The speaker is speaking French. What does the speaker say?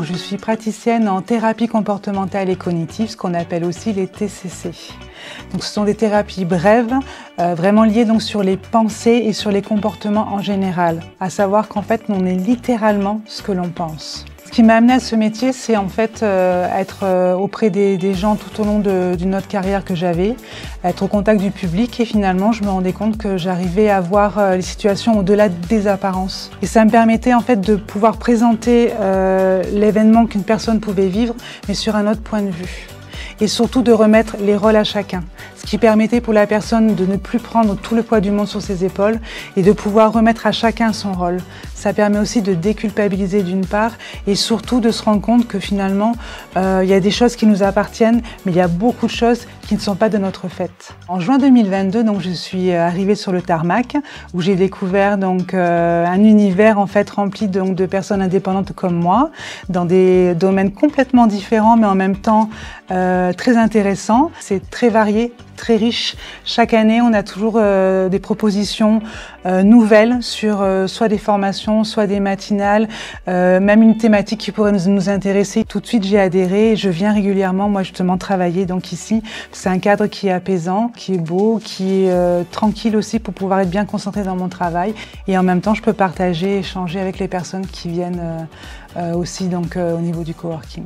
Je suis praticienne en thérapie comportementale et cognitive, ce qu'on appelle aussi les TCC. Donc, ce sont des thérapies brèves, vraiment liées donc sur les pensées et sur les comportements en général. À savoir qu'en fait, on est littéralement ce que l'on pense. Ce qui m'a amenée à ce métier, c'est en fait être auprès des gens tout au long d'une autre carrière que j'avais, être au contact du public et finalement je me rendais compte que j'arrivais à voir les situations au-delà des apparences. Et ça me permettait en fait de pouvoir présenter l'événement qu'une personne pouvait vivre, mais sur un autre point de vue. Et surtout de remettre les rôles à chacun, ce qui permettait pour la personne de ne plus prendre tout le poids du monde sur ses épaules et de pouvoir remettre à chacun son rôle. Ça permet aussi de déculpabiliser d'une part et surtout de se rendre compte que finalement il y a des choses qui nous appartiennent, mais il y a beaucoup de choses qui ne sont pas de notre fait. En juin 2022, donc, je suis arrivée sur le tarmac où j'ai découvert donc, un univers en fait rempli donc, de personnes indépendantes comme moi, dans des domaines complètement différents mais en même temps très intéressants. C'est très varié, très riche. Chaque année, on a toujours des propositions nouvelles sur soit des formations, soit des matinales, même une thématique qui pourrait nous intéresser. Tout de suite, j'ai adhéré et je viens régulièrement, moi, justement, travailler donc ici. C'est un cadre qui est apaisant, qui est beau, qui est tranquille aussi pour pouvoir être bien concentré dans mon travail. Et en même temps, je peux partager, échanger avec les personnes qui viennent aussi donc, au niveau du coworking.